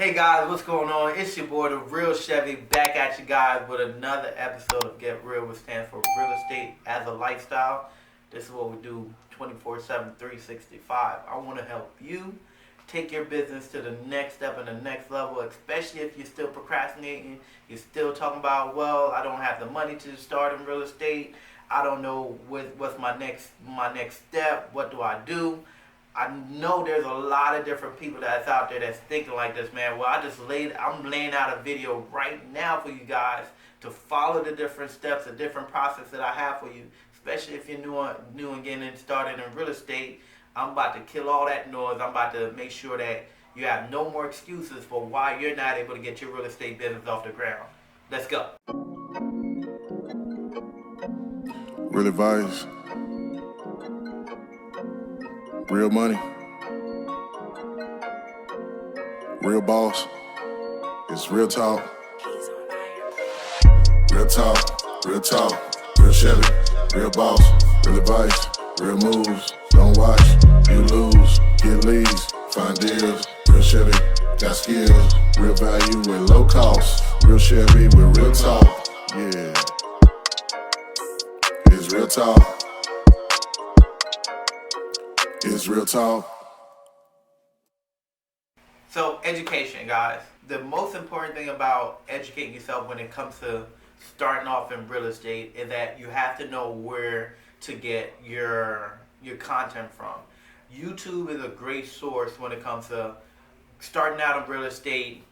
Hey guys, what's going on? It's your boy, the real Chevy, back at you guys with another episode of Get Real, which stands for Real Estate as a Lifestyle. This is what we do 24/7, 365. I want to help you take your business to the next step and the next level, especially if you're still procrastinating. You're still talking about, well, I don't have the money to start in real estate. I don't know what's my next step. What do I do? I know there's a lot of different people that's out there that's thinking like this, man. Well, I'm laying out a video right now for you guys to follow the different steps, the different process that I have for you, especially if you're new and getting started in real estate. I'm about to kill all that noise. I'm about to make sure that you have no more excuses for why you're not able to get your real estate business off the ground. Let's go. Real advice. Real money. Real boss. It's real talk. Real talk. Real talk. Real Chevy. Real boss. Real advice. Real moves. Don't watch. You lose. Get leads. Find deals. Real Chevy. Got skills. Real value with low cost. Real Chevy with real talk. Yeah. It's real talk. It's real talk. So, education, guys. The most important thing about educating yourself when it comes to starting off in real estate is that you have to know where to get your content from. YouTube is a great source when it comes to starting out in real estate.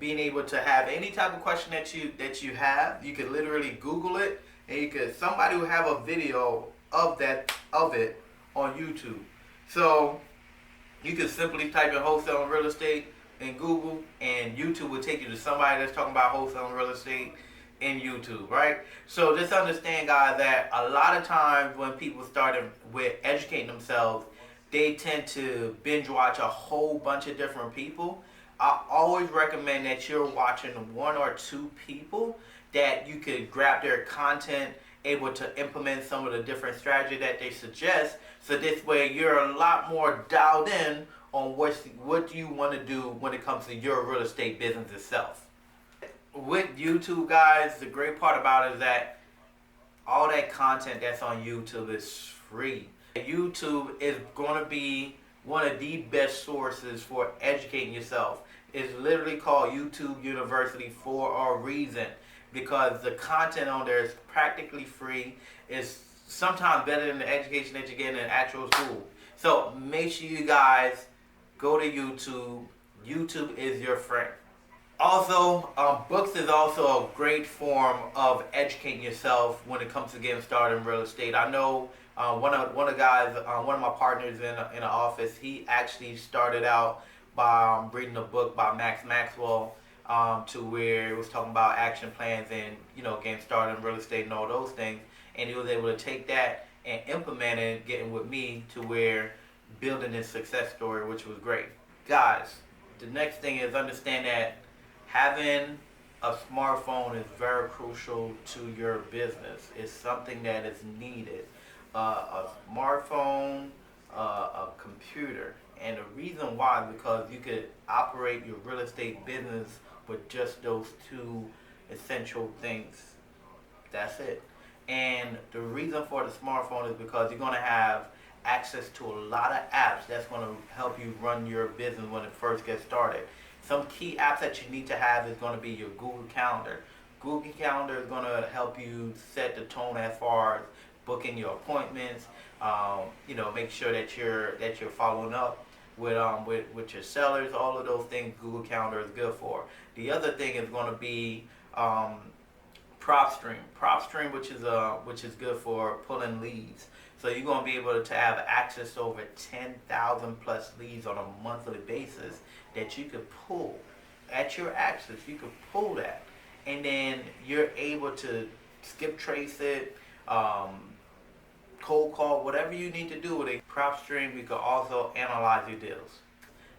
Being able to have any type of question that you have, you could literally Google it, and somebody will have a video of it on YouTube. So you could simply type in wholesale and real estate in Google, and YouTube will take you to somebody that's talking about wholesale and real estate in YouTube, right? So just understand, guys, that a lot of times when people start with educating themselves, they tend to binge watch a whole bunch of different people. I always recommend that you're watching one or two people that you could grab their content, able to implement some of the different strategy that they suggest. So this way you're a lot more dialed in on what you want to do when it comes to your real estate business itself. With YouTube, guys, the great part about it is that all that content that's on YouTube is free. YouTube is going to be one of the best sources for educating yourself. It's literally called YouTube University for a reason, because the content on there is practically free. It's sometimes better than the education that you get in an actual school. So make sure you guys go to YouTube. YouTube is your friend. Also, books is also a great form of educating yourself when it comes to getting started in real estate. I know one of my partners in the office, he actually started out by reading a book by Max Maxwell, to where it was talking about action plans and getting started in real estate and all those things, and he was able to take that and implement it, getting with me to where building his success story, which was great. Guys, the next thing is understand that having a smartphone is very crucial to your business. It's something that is needed. A smartphone, a computer. And the reason why is because you could operate your real estate business with just those two essential things. That's it. And the reason for the smartphone is because you're going to have access to a lot of apps that's going to help you run your business when it first gets started. Some key apps that you need to have is going to be your Google Calendar. Google Calendar is going to help you set the tone as far as booking your appointments. Make sure that you're following up with your sellers. All of those things Google Calendar is good for. The other thing is going to be Propstream, which is good for pulling leads. So you're going to be able to have access to over 10,000 plus leads on a monthly basis that you could pull at your access. You could pull that, and then you're able to skip trace it, cold call, whatever you need to do with it. Propstream, you can also analyze your deals.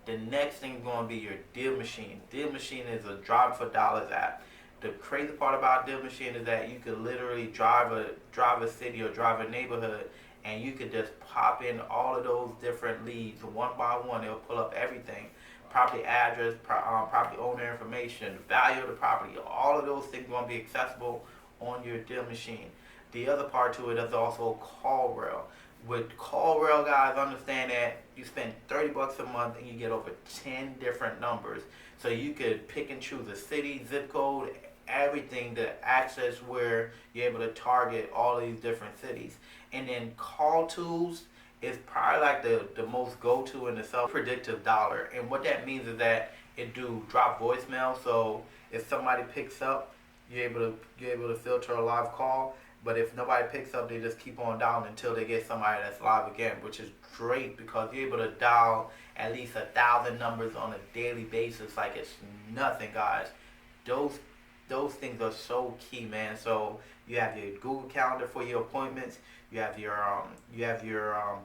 The next thing is going to be your deal machine. Deal machine is a drive for dollars app. The crazy part about deal machine is that you could literally drive a city or drive a neighborhood, and you could just pop in all of those different leads one by one. It'll pull up everything. property address, property owner information, the value of the property. All of those things are going to be accessible on your deal machine. The other part to it is also call rail. With call rail, guys, understand that you spend $30 a month and you get over 10 different numbers. So you could pick and choose a city, zip code, everything to access where you're able to target all of these different cities. And then call tools is probably like the most go-to in the self-predictive dollar. And what that means is that it do drop voicemail. So if somebody picks up, you're able to filter a live call. But if nobody picks up, they just keep on dialing until they get somebody that's live again, which is great because you're able to dial at least 1,000 numbers on a daily basis like it's nothing, guys. Those things are so key, man. So you have your Google Calendar for your appointments. You have your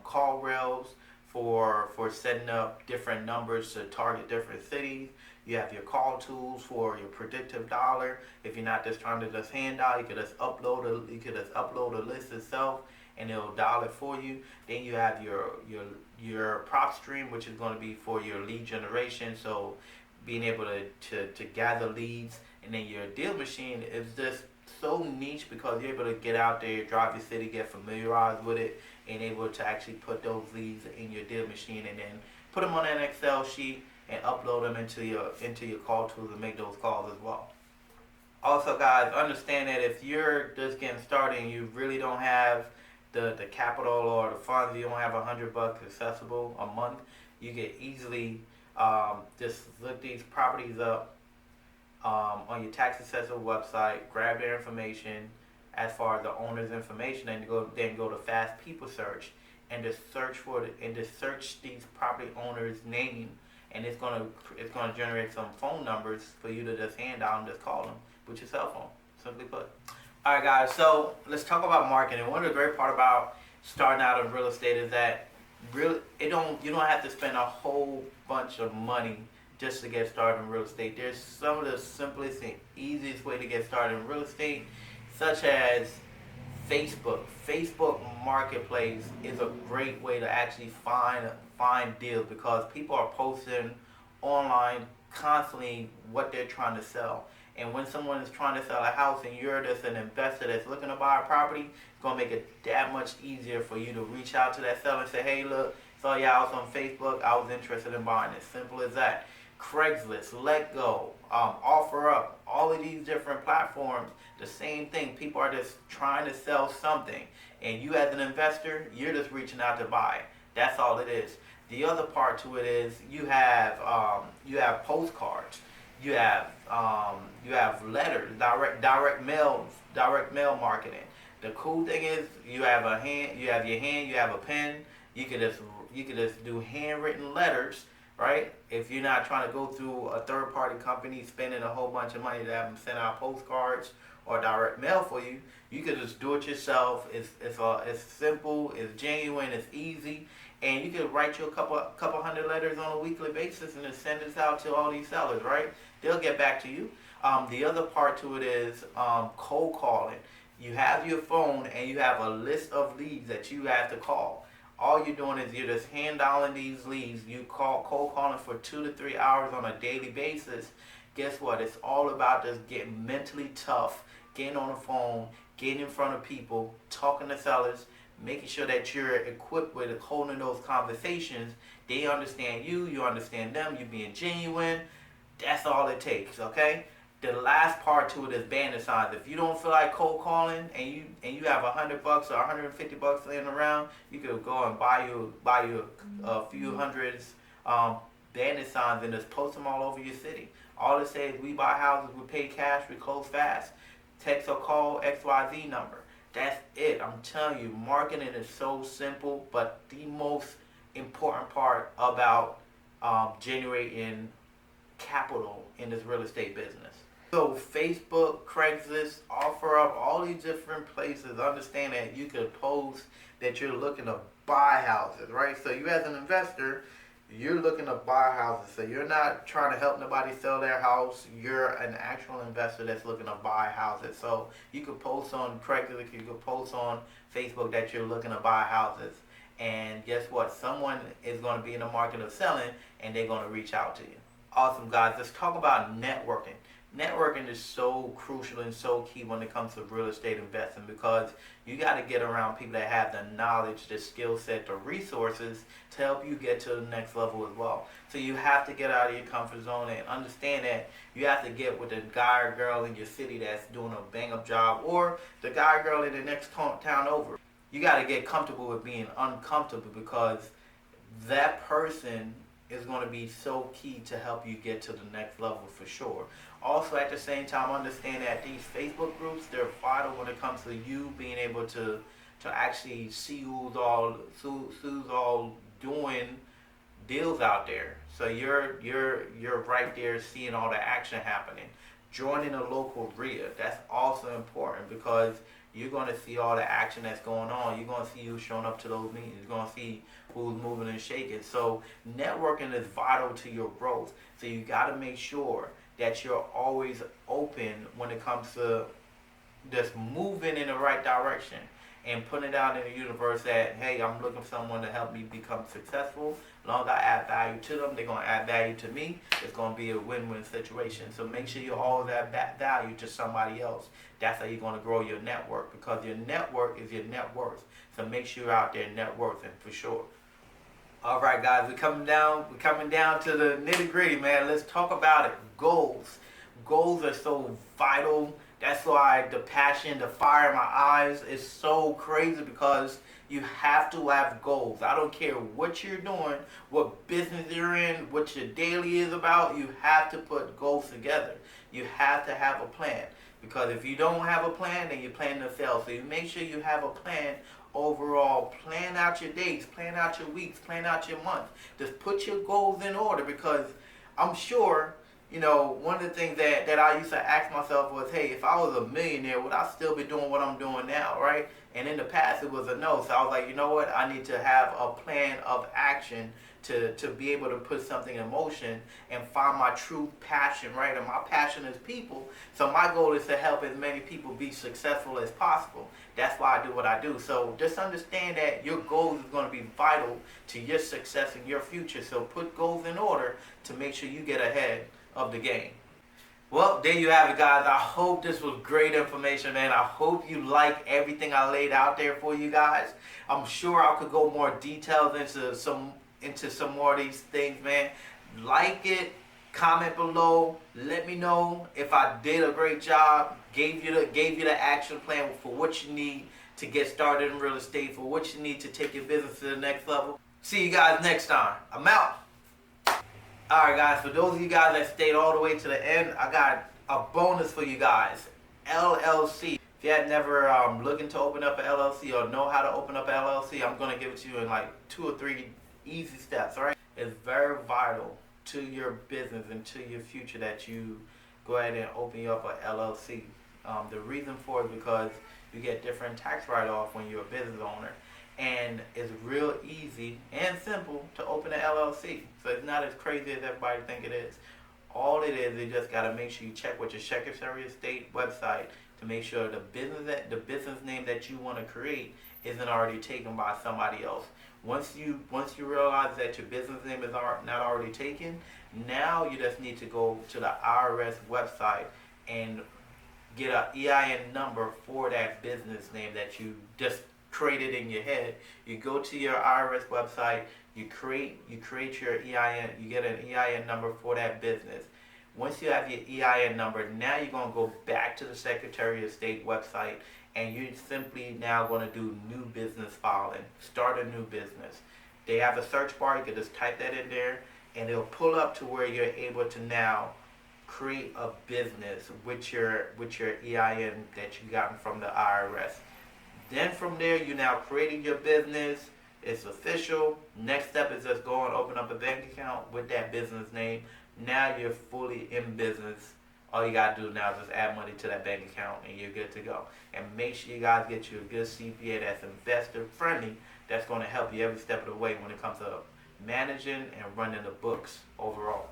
call rails for setting up different numbers to target different cities. You have your call tools for your predictive dollar. If you're not just trying to just hand dial, you could just upload a list itself and it'll dial it for you. Then you have your Propstream, which is going to be for your lead generation. So being able to gather leads. And then your deal machine is just so niche because you're able to get out there, drive your city, get familiarized with it, and able to actually put those leads in your deal machine and then put them on an Excel sheet and upload them into your call tools and make those calls as well. Also, guys, understand that if you're just getting started and you really don't have the capital or the funds, you don't have $100 accessible a month, you can easily just look these properties up on your tax assessor website, grab their information as far as the owner's information, and then go to Fast People Search and just search these property owners' name, and it's gonna generate some phone numbers for you to just hand out and just call them with your cell phone. Simply put. All right, guys. So let's talk about marketing. One of the great part about starting out in real estate is that you don't have to spend a whole bunch of money just to get started in real estate. There's some of the simplest and easiest way to get started in real estate, such as Facebook. Facebook Marketplace is a great way to actually find deals because people are posting online constantly what they're trying to sell. And when someone is trying to sell a house and you're just an investor that's looking to buy a property, it's going to make it that much easier for you to reach out to that seller and say, hey, look, saw your house on Facebook. I was interested in buying it. Simple as that. Craigslist, Let Go, Offer Up, all of these different platforms, the same thing. People are just trying to sell something. And you as an investor, you're just reaching out to buy it. That's all it is. The other part to it is you have postcards. You have letters, direct mail marketing. The cool thing is you have a pen. You could just do handwritten letters, right? If you're not trying to go through a third party company spending a whole bunch of money to have them send out postcards or direct mail for you, you could just do it yourself. It's simple, it's genuine, it's easy. And you could write you a couple hundred letters on a weekly basis and then send this out to all these sellers, right? They'll get back to you. The other part to it is cold calling. You have your phone and you have a list of leads that you have to call. All you're doing is you're just hand dialing these leads. You cold calling for 2 to 3 hours on a daily basis. Guess what? It's all about just getting mentally tough, getting on the phone, getting in front of people, talking to sellers, making sure that you're equipped with holding those conversations. They understand you, you understand them, you're being genuine. That's all it takes, okay? The last part to it is bandit signs. If you don't feel like cold calling and you have $100 or $150 laying around, you could go and buy you a few hundreds bandit signs and just post them all over your city. All it says, we buy houses, we pay cash, we close fast. Text or call XYZ number. That's it. I'm telling you, marketing is so simple, but the most important part about generating capital in this real estate business. So Facebook, Craigslist, Offer Up, all these different places, understand that you could post that you're looking to buy houses, right? So you as an investor, you're looking to buy houses. So you're not trying to help nobody sell their house. You're an actual investor that's looking to buy houses. So you could post on Craigslist, you could post on Facebook that you're looking to buy houses. And guess what? Someone is going to be in the market of selling, and they're going to reach out to you. Awesome, guys. Let's talk about networking. Networking is so crucial and so key when it comes to real estate investing, because you got to get around people that have the knowledge, the skill set, the resources to help you get to the next level as well. So you have to get out of your comfort zone and understand that you have to get with the guy or girl in your city that's doing a bang-up job, or the guy or girl in the next town over. You got to get comfortable with being uncomfortable, because that person is going to be so key to help you get to the next level for sure. Also, at the same time, understand that these Facebook groups, they're vital when it comes to you being able to actually see who's all doing deals out there. So you're right there seeing all the action happening. Joining a local RIA, that's also important, because you're going to see all the action that's going on. You're going to see who's showing up to those meetings. You're going to see who's moving and shaking. So networking is vital to your growth. So you got to make sure that you're always open when it comes to just moving in the right direction and putting it out in the universe that, hey, I'm looking for someone to help me become successful. As long as I add value to them, they're going to add value to me. It's going to be a win-win situation. So make sure you always add value to somebody else. That's how you're going to grow your network, because your network is your net worth. So make sure you're out there networking for sure. All right, guys, we're coming down to the nitty-gritty, man. Let's talk about it. Goals. Goals are so vital. That's why the passion, the fire in my eyes is so crazy, because you have to have goals. I don't care what you're doing, what business you're in, what your daily is about. You have to put goals together. You have to have a plan, because if you don't have a plan, then you're planning to fail. So you make sure you have a plan overall. Plan out your days, plan out your weeks, plan out your months. Just put your goals in order, because I'm sure, one of the things that I used to ask myself was, hey, if I was a millionaire, would I still be doing what I'm doing now, right? And in the past, it was a no. So I was like, you know what? I need to have a plan of action to be able to put something in motion and find my true passion, right? And my passion is people. So my goal is to help as many people be successful as possible. That's why I do what I do. So just understand that your goals is going to be vital to your success in your future. So put goals in order to make sure you get ahead of the game. Well, there you have it, guys. I hope this was great information, man. I hope you like everything I laid out there for you guys. I'm sure I could go more details into some more of these things, man. Like it, comment below, let me know if I did a great job, gave you the action plan for what you need to get started in real estate, for what you need to take your business to the next level. See you guys next time. I'm out. Alright, guys, for those of you guys that stayed all the way to the end, I got a bonus for you guys. LLC. If you had never looking to open up an LLC or know how to open up an LLC, I'm going to give it to you in like 2 or 3 easy steps, alright? It's very vital to your business and to your future that you go ahead and open up an LLC. The reason for it is because you get different tax write-off when you're a business owner. And it's real easy and simple to open an LLC. So it's not as crazy as everybody think it is. All it is, you just got to make sure you check with your Secretary of State website to make sure the business name that you want to create isn't already taken by somebody else. Once you realize that your business name is not already taken, now you just need to go to the IRS website and get an EIN number for that business name that you just created in your head. You go to your IRS website, you create your EIN, you get an EIN number for that business. Once you have your EIN number, now you're going to go back to the Secretary of State website, and you're simply now going to do new business filing, start a new business. They have a search bar, you can just type that in there, and it'll pull up to where you're able to now create a business with your EIN that you gotten from the IRS. Then from there, you now creating your business. It's official. Next step is just go and open up a bank account with that business name. Now you're fully in business. All you got to do now is just add money to that bank account and you're good to go. And make sure you guys get you a good CPA that's investor friendly, that's going to help you every step of the way when it comes to managing and running the books overall.